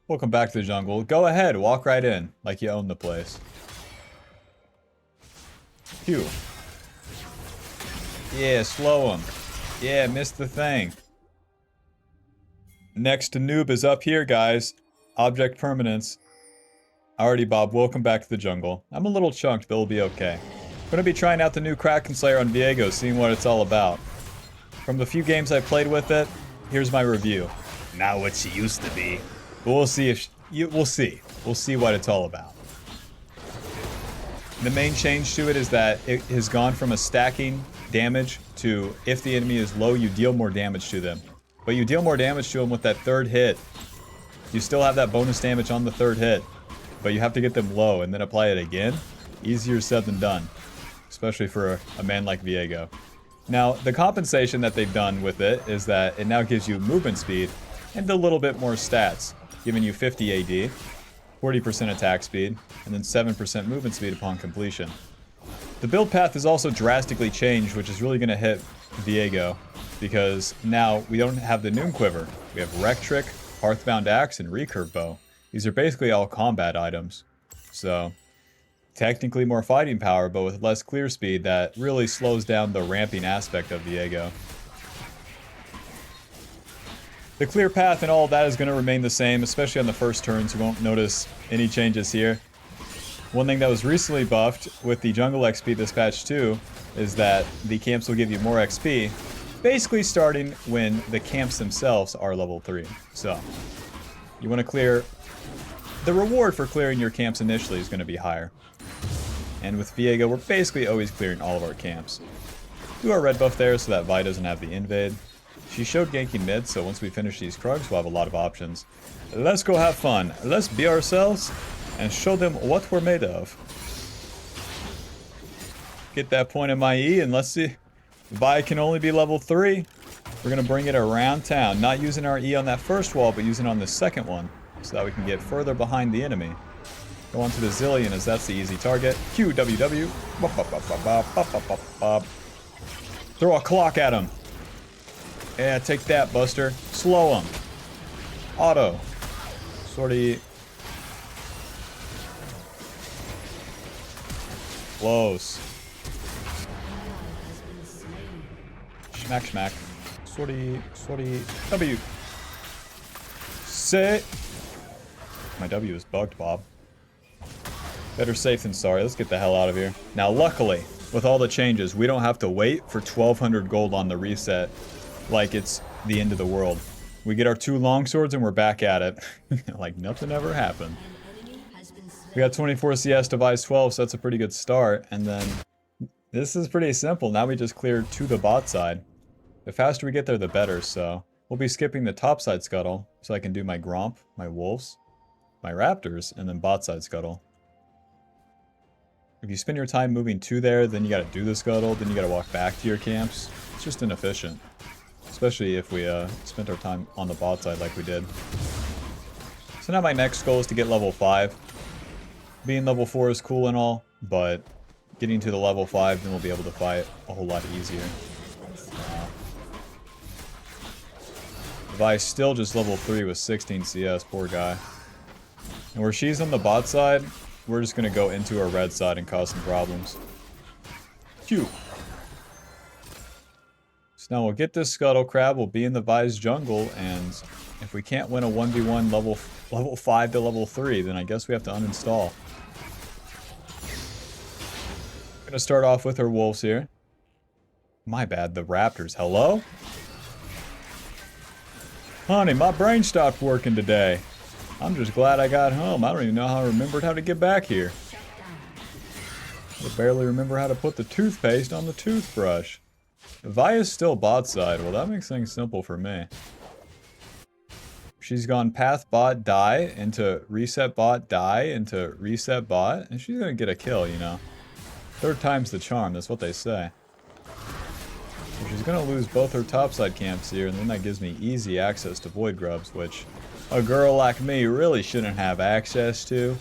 Welcome back to the jungle. Go ahead, walk right in, like you own the place. Phew. Yeah, slow him. Yeah, missed the thing. Next to noob is up here, guys. Object permanence. Alrighty, Bob, welcome back to the jungle. I'm a little chunked, but it'll be okay. I'm gonna be trying out the new Kraken Slayer on Viego, seeing what it's all about. From the few games I've played with it, here's my review. Not what she used to be. But we'll see if we'll see. We'll see what it's all about. The main change to it is that it has gone from a stacking damage to if the enemy is low, you deal more damage to them. But you deal more damage to them with that third hit. You still have that bonus damage on the third hit, but you have to get them low and then apply it again. Easier said than done, especially for a man like Viego. Now, the compensation that they've done with it is that it now gives you movement speed and a little bit more stats, giving you 50 AD, 40% attack speed, and then 7% movement speed upon completion. The build path is also drastically changed, which is really going to hit Viego, because now we don't have the Noon Quiver. We have Wreck Trick, Hearthbound Axe, and Recurve Bow. These are basically all combat items. So, technically more fighting power, but with less clear speed that really slows down the ramping aspect of Viego. The clear path and all of that is going to remain the same, especially on the first turns. You won't notice any changes here. One thing that was recently buffed with the Jungle XP this patch too is that the camps will give you more XP, basically starting when the camps themselves are level 3. So, you want to clear... The reward for clearing your camps initially is going to be higher. And with Viego, we're basically always clearing all of our camps. Do our red buff there so that Vi doesn't have the invade. She showed ganking mid, so once we finish these Krugs, we'll have a lot of options. Let's go have fun. Let's be ourselves and show them what we're made of. Get that point in my E, and let's see. Vi can only be level 3. We're going to bring it around town. Not using our E on that first wall, but using it on the second one, so that we can get further behind the enemy. Go on to the Zillion, as that's the easy target. QWW. Throw a clock at him. Yeah, take that, Buster. Slow him. Auto. Sortie. Close. Smack, smack. Sortie, sortie. W. Sit. My W is bugged, Bob. Better safe than sorry. Let's get the hell out of here. Now, luckily, with all the changes, we don't have to wait for 1,200 gold on the reset like it's the end of the world. We get our 2 longswords and we're back at it. Like nothing ever happened. We got 24 CS to Vi's 12, so that's a pretty good start. And then this is pretty simple. Now we just cleared to the bot side. The faster we get there, the better. So we'll be skipping the top side scuttle so I can do my Gromp, my Wolves, my Raptors, and then bot side scuttle. If you spend your time moving to there, then you gotta do the scuttle, then you gotta walk back to your camps. It's just inefficient. Especially if we spent our time on the bot side like we did. So now my next goal is to get level 5. Being level 4 is cool and all, but getting to the level 5, then we'll be able to fight a whole lot easier. Vi's still just level 3 with 16 CS, poor guy. And where she's on the bot side, we're just going to go into our red side and cause some problems. Phew. So now we'll get this Scuttle Crab, we'll be in the Vi's jungle, and if we can't win a 1v1 level 5 to level 3, then I guess we have to uninstall. I'm going to start off with our Wolves here. My bad, the Raptors. Hello? Honey, my brain stopped working today. I'm just glad I got home. I don't even know how I remembered how to get back here. I barely remember how to put the toothpaste on the toothbrush. Vi is still bot side. Well, that makes things simple for me. She's gone path bot die into reset bot die into reset bot. And she's going to get a kill, you know. 3rd time's the charm. That's what they say. So she's going to lose both her topside camps here. And then that gives me easy access to Void Grubs, which a girl like me really shouldn't have access to.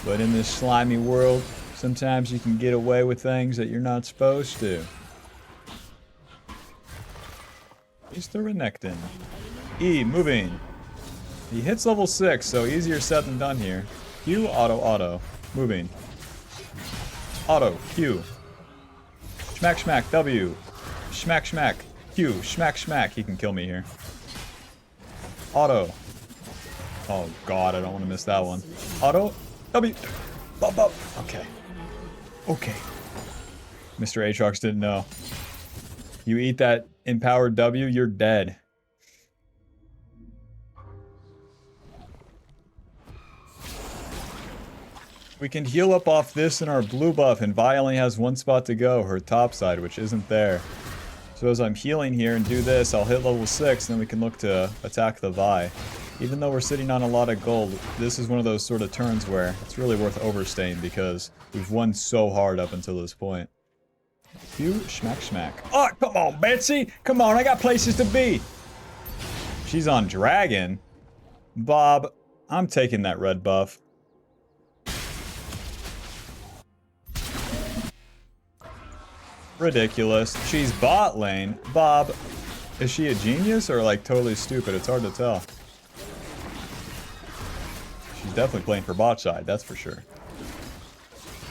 But in this slimy world, sometimes you can get away with things that you're not supposed to. He's the Renekton. E, moving. He hits level 6, so easier said than done here. Q, auto, auto. Moving. Auto, Q. Schmack, schmack, W. Schmack, schmack, Q. Schmack, schmack. He can kill me here. Auto. Oh god, I don't want to miss that one. Auto, W. Bop, bop. Okay. Okay. Mr. Aatrox didn't know. You eat that empowered W, you're dead. We can heal up off this in our blue buff, and Vi only has one spot to go, her top side, which isn't there. So as I'm healing here and do this, I'll hit level 6, and then we can look to attack the Vi. Even though we're sitting on a lot of gold, this is one of those sort of turns where it's really worth overstaying because we've won so hard up until this point. Q, schmack, schmack. Oh, come on, Betsy! Come on, I got places to be! She's on Dragon. Bob, I'm taking that red buff. Ridiculous. She's bot lane. Bob, is she a genius or like totally stupid? It's hard to tell. She's definitely playing for bot side, that's for sure.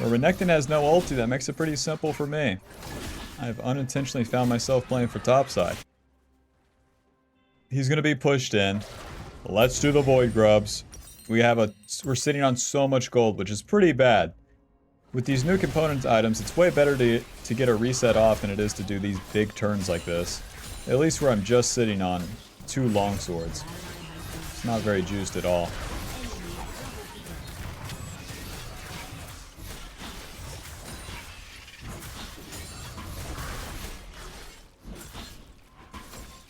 But Renekton has no ulti, that makes it pretty simple for me. I've unintentionally found myself playing for top side. He's gonna be pushed in. Let's do the Void Grubs. We're sitting on so much gold, which is pretty bad. With these new component items, it's way better to get a reset off than it is to do these big turns like this. At least where I'm just sitting on 2 longswords. It's not very juiced at all.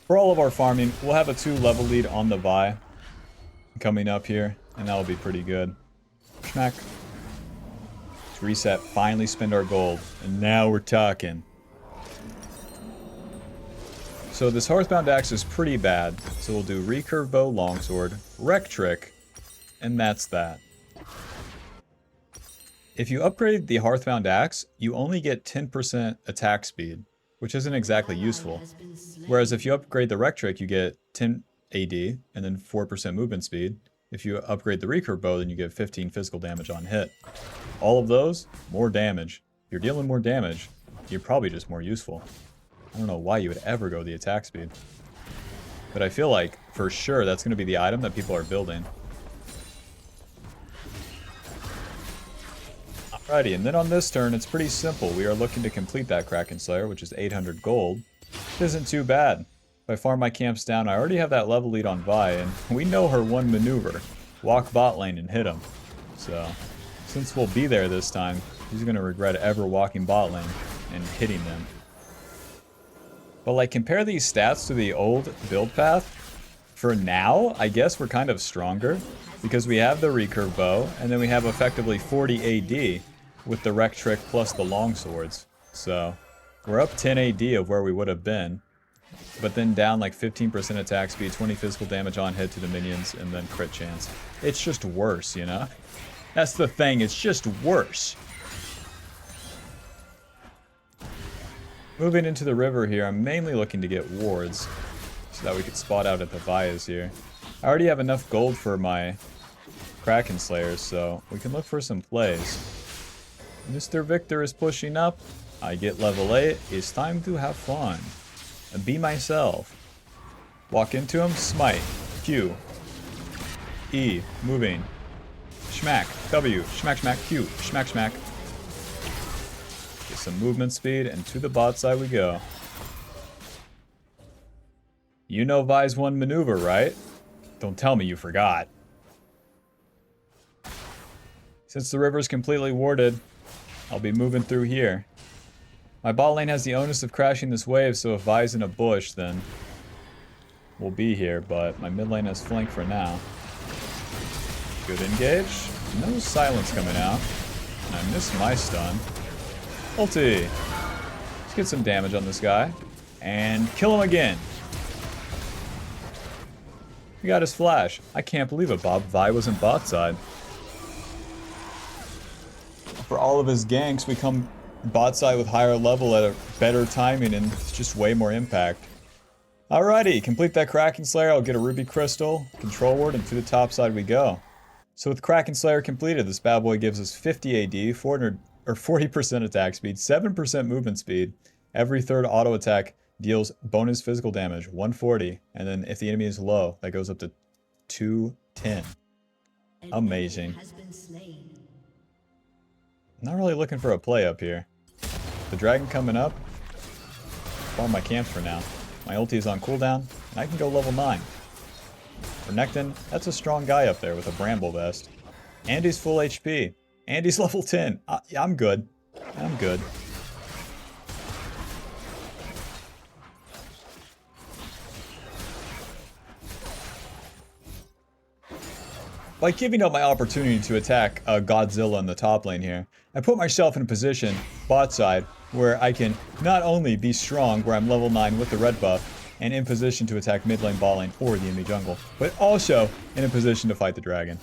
For all of our farming, we'll have a 2 level lead on the Vi coming up here, and that'll be pretty good. Schmack. Reset, finally spend our gold, and now we're talking. So this Hearthbound Axe is pretty bad, so we'll do Recurve Bow, Longsword, Wreck Trick, and that's that. If you upgrade the Hearthbound Axe, you only get 10% attack speed, which isn't exactly useful. Whereas if you upgrade the Wreck Trick, you get 10 AD, and then 4% movement speed. If you upgrade the Recurve Bow, then you get 15 physical damage on hit. All of those, more damage. If you're dealing more damage, you're probably just more useful. I don't know why you would ever go the attack speed. But I feel like, for sure, that's going to be the item that people are building. Alrighty, and then on this turn, it's pretty simple. We are looking to complete that Kraken Slayer, which is 800 gold. It isn't too bad. If I farm my camps down, I already have that level lead on Vi, and we know her one maneuver. Walk bot lane and hit him. So, since we'll be there this time, he's going to regret ever walking bot lane and hitting them. But like, compare these stats to the old build path. For now, I guess we're kind of stronger, because we have the Recurve Bow, and then we have effectively 40 AD with the Wreck Trick plus the Longswords. So, we're up 10 AD of where we would have been. But then down like 15% attack speed, 20 physical damage on hit to the minions, and then crit chance. It's just worse, you know? That's the thing, it's just worse. Moving into the river here, I'm mainly looking to get wards, so that we could spot out at the Vias here. I already have enough gold for my Kraken Slayers, so we can look for some plays. Mr. Victor is pushing up. I get level 8. It's time to have fun. And be myself. Walk into him, smite. Q. E. Moving. Schmack. W. Schmack, schmack. Q. Schmack, schmack. Get some movement speed, and to the bot side we go. You know Vi's one maneuver, right? Don't tell me you forgot. Since the river's completely warded, I'll be moving through here. My bot lane has the onus of crashing this wave, so if Vi's in a bush, then we'll be here, but my mid lane has flank for now. Good engage. No silence coming out. And I missed my stun. Ulti. Let's get some damage on this guy. And kill him again. We got his flash. I can't believe it, Bob. Vi was in bot side. For all of his ganks, we come bot side with higher level at a better timing and just way more impact. Alrighty, complete that Kraken Slayer. I'll get a Ruby Crystal, Control Word, and to the top side we go. So with Kraken Slayer completed, this bad boy gives us 50 AD, 400 or 40% attack speed, 7% movement speed. Every third auto attack deals bonus physical damage, 140. And then if the enemy is low, that goes up to 210. Amazing. Not really looking for a play up here. The dragon coming up. Farm my camps for now. My ulti is on cooldown, and I can go level 9. For Nectin, that's a strong guy up there with a bramble vest. And he's full HP. And he's level 10. I'm good. I'm good. By giving up my opportunity to attack Godzilla in the top lane here, I put myself in a position, bot side, where I can not only be strong, where I'm level 9 with the red buff, and in position to attack mid lane, bot lane, or the enemy jungle, but also in a position to fight the dragon.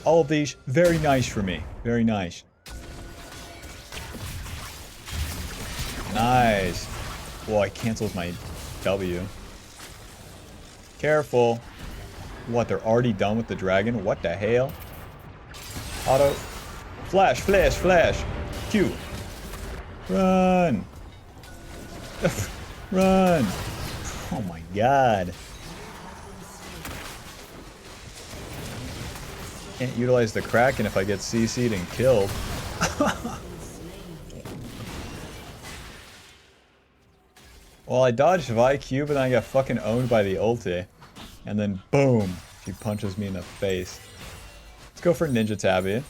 All of these, very nice for me. Very nice. Nice. Well, I canceled my W. Careful. What, they're already done with the dragon? What the hell? Auto. Flash, flash, flash. Q. Run. Run. Oh my god. Can't utilize the Kraken if I get CC'd and killed. Well, I dodged VIQ, but then I got fucking owned by the ulti. And then, boom, she punches me in the face. Let's go for Ninja Tabby.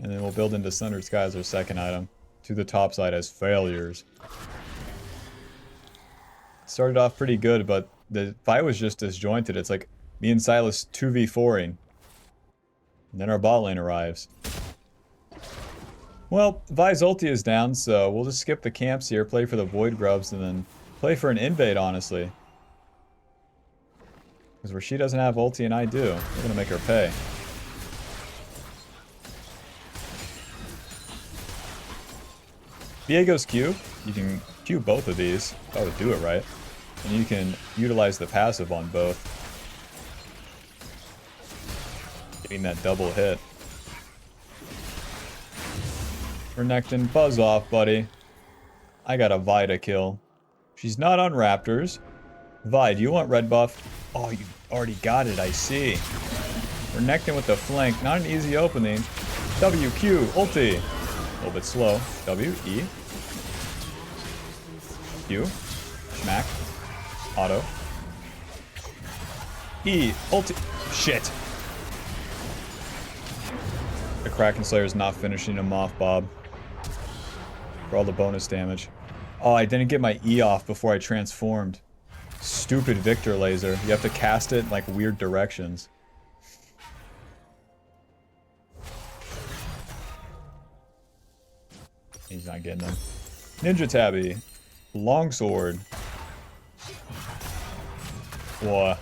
And then we'll build into Sundered Sky as our second item. To the top side as failures. Started off pretty good, but the fight was just disjointed. It's like me and Silas 2v4ing. And then our bot lane arrives. Well, Vi's ulti is down, so we'll just skip the camps here, play for the Void Grubs, and then play for an invade, honestly. Because where she doesn't have ulti and I do, we're gonna make her pay. Viego's Q, you can Q both of these, if I would do it right. And you can utilize the passive on both. Getting that double hit. Renekton, buzz off, buddy. I got a Vi to kill. She's not on Raptors. Vi, do you want red buff? Oh, you already got it, I see. Renekton with the flank, not an easy opening. WQ, ulti. A little bit slow. W, E. Q. Smack. Auto. E, ulti. Shit. The Kraken Slayer's not finishing him off, Bob. For all the bonus damage. Oh, I didn't get my E off before I transformed. Stupid Victor laser. You have to cast it in like weird directions. He's not getting them. Ninja Tabby. Longsword. What?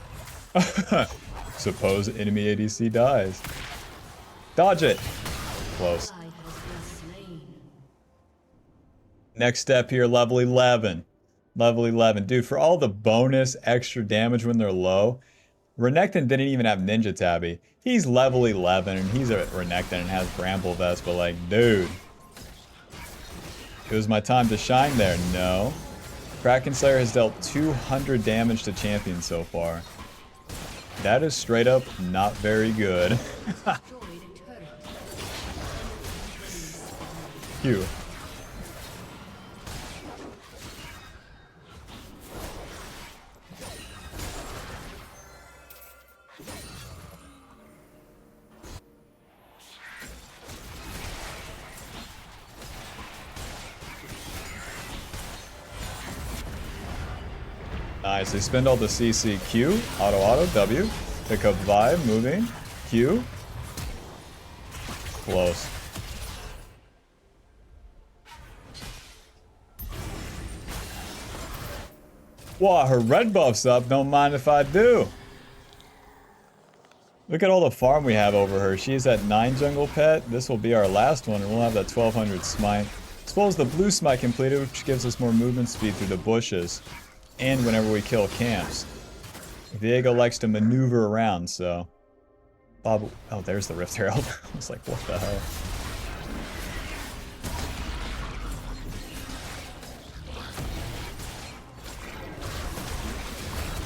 Suppose enemy ADC dies. Dodge it! Close. Next step here, level 11. Level 11. Dude, for all the bonus extra damage when they're low, Renekton didn't even have Ninja Tabby. He's level 11 and he's a Renekton and has Bramble Vest, but like, dude. It was my time to shine there. No. Kraken Slayer has dealt 200 damage to champions so far. That is straight up not very good. Q. Nice, they spend all the CC. Q, auto, W, pick up vibe, moving, Q, close. Wow, her red buff's up, don't mind if I do. Look at all the farm we have over her. She's at 9 jungle pet, this will be our last one, and we'll have that 1200 smite. As well as the blue smite completed, which gives us more movement speed through the bushes. And whenever we kill camps. Viego likes to maneuver around, so... Bob... Oh, there's the Rift Herald. I was like, what the hell?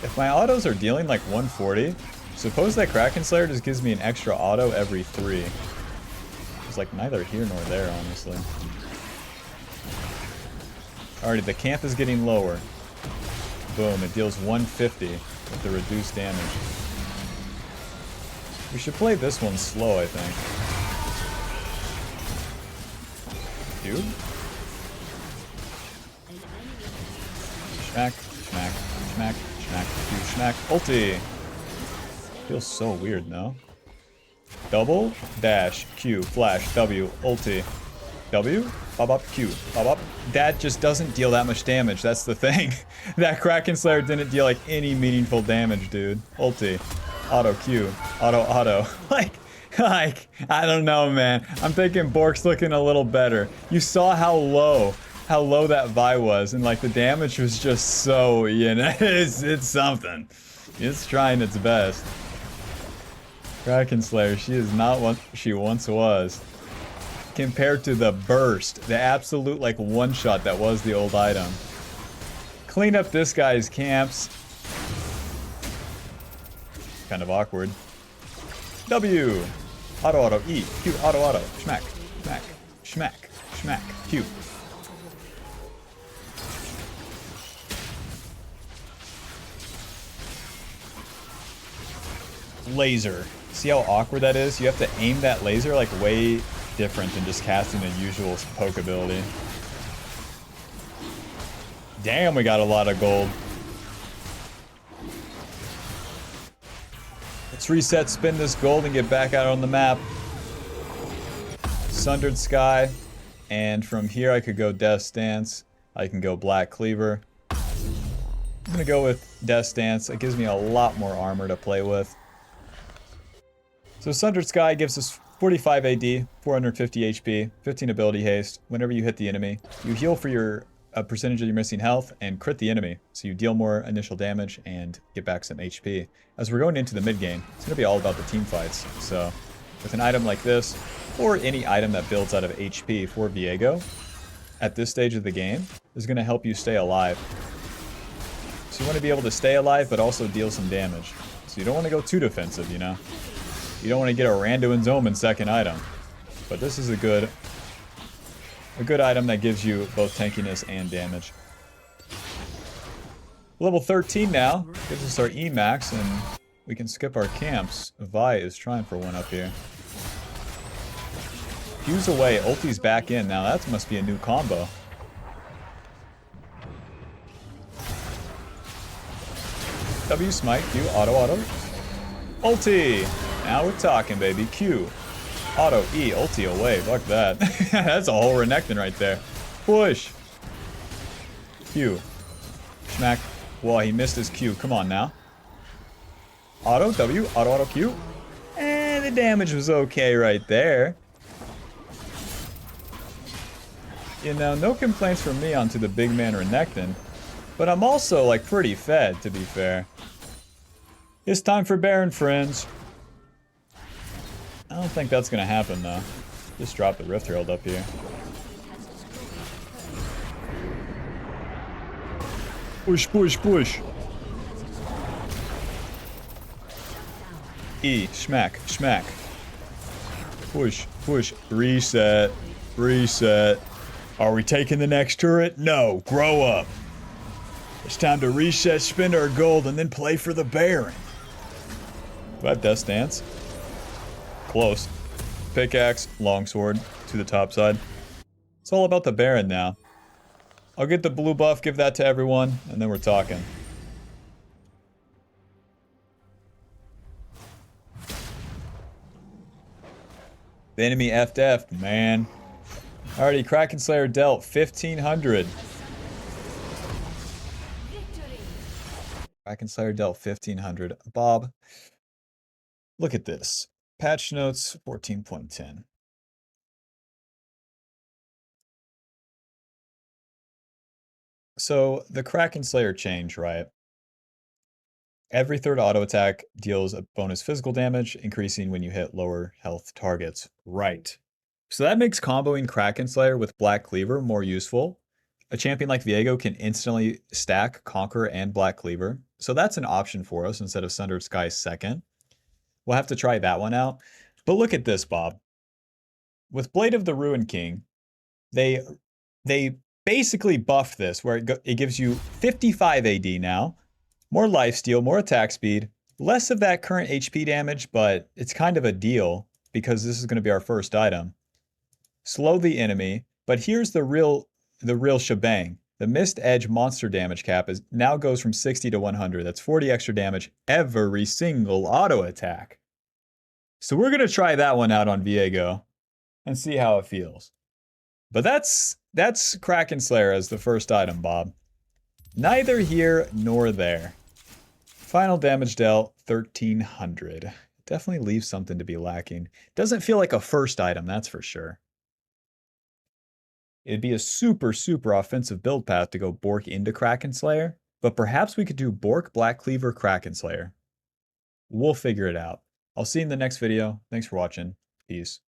If my autos are dealing like 140, suppose that Kraken Slayer just gives me an extra auto every 3. It's like neither here nor there, honestly. Alrighty, the camp is getting lower. Boom, it deals 150 with the reduced damage. We should play this one slow, I think. Dude? Schmack, schmack, schmack, schmack, Q, schmack, ulti! Feels so weird, no? Double, dash, Q, flash, W, ulti. W, bop up, Q, bop up. That just doesn't deal that much damage, that's the thing. That Kraken Slayer didn't deal like any meaningful damage, dude. Ulti. Auto Q. Auto, auto. like, I don't know, man. I'm thinking Bork's looking a little better. You saw how low that Vi was, and like the damage was just so, you know, it's something. It's trying its best. Kraken Slayer, she is not what she once was. Compared to the burst, the absolute like one-shot that was the old item. Clean up this guy's camps. Kind of awkward. W. Auto, auto, E. Q, auto, auto. Schmack, schmack, schmack, schmack, Q. Laser. See how awkward that is? You have to aim that laser like way different than just casting a usual poke ability. Damn, we got a lot of gold. Let's reset, spin this gold, and get back out on the map. Sundered Sky. And from here I could go Death's Dance. I can go Black Cleaver. I'm gonna go with Death's Dance. It gives me a lot more armor to play with. So Sundered Sky gives us 45 AD, 450 HP, 15 ability haste. Whenever you hit the enemy, you heal for a percentage of your missing health and crit the enemy. So you deal more initial damage and get back some HP. As we're going into the mid game, it's going to be all about the team fights. So with an item like this, or any item that builds out of HP for Viego, at this stage of the game, is going to help you stay alive. So you want to be able to stay alive, but also deal some damage. So you don't want to go too defensive, you know? You don't want to get a Randuin's Omen second item. But this is a good item that gives you both tankiness and damage. Level 13 now. Gives us our E-Max, and we can skip our camps. Vi is trying for one up here. Q's away, ulti's back in. Now that must be a new combo. W smite, Q, auto, auto. Ulti! Now we're talking, baby. Q. Auto, E, ulti away. Fuck that. That's a whole Renekton right there. Push. Q. Schmack. Whoa, he missed his Q. Come on now. Auto, W, auto, auto, Q. And the damage was okay right there. You know, no complaints from me onto the big man Renekton. But I'm also, like, pretty fed, to be fair. It's time for Baron, friends. I don't think that's gonna happen, though. Just drop the Rift Herald up here. Push, push, push. E, schmack, schmack. Push, push, reset, reset. Are we taking the next turret? No, grow up. It's time to reset, spend our gold, and then play for the Baron. Do I have Death's Dance? Close. Pickaxe, longsword to the top side. It's all about the Baron now. I'll get the blue buff, give that to everyone, and then we're talking. The enemy F'd, man. Alrighty, Kraken Slayer dealt 1,500. Kraken Slayer dealt 1,500. Bob, look at this. Patch notes 14.10. So the Kraken Slayer change, right? Every third auto attack deals a bonus physical damage, increasing when you hit lower health targets. Right. So that makes comboing Kraken Slayer with Black Cleaver more useful. A champion like Viego can instantly stack Conqueror and Black Cleaver. So that's an option for us instead of Sundered Sky second. We'll have to try that one out. But look at this, Bob. With Blade of the Ruined King, they basically buffed this where it gives you 55 AD now, more lifesteal, more attack speed, less of that current HP damage, but it's kind of a deal because this is going to be our first item. Slow the enemy, but here's the real shebang. The Mist Edge monster damage cap now goes from 60 to 100. That's 40 extra damage every single auto attack. So we're going to try that one out on Viego and see how it feels. But that's Kraken Slayer as the first item, Bob. Neither here nor there. Final damage dealt, 1300. Definitely leaves something to be lacking. Doesn't feel like a first item, that's for sure. It'd be a super, super offensive build path to go Bork into Kraken Slayer, but perhaps we could do Bork, Black Cleaver, Kraken Slayer. We'll figure it out. I'll see you in the next video. Thanks for watching. Peace.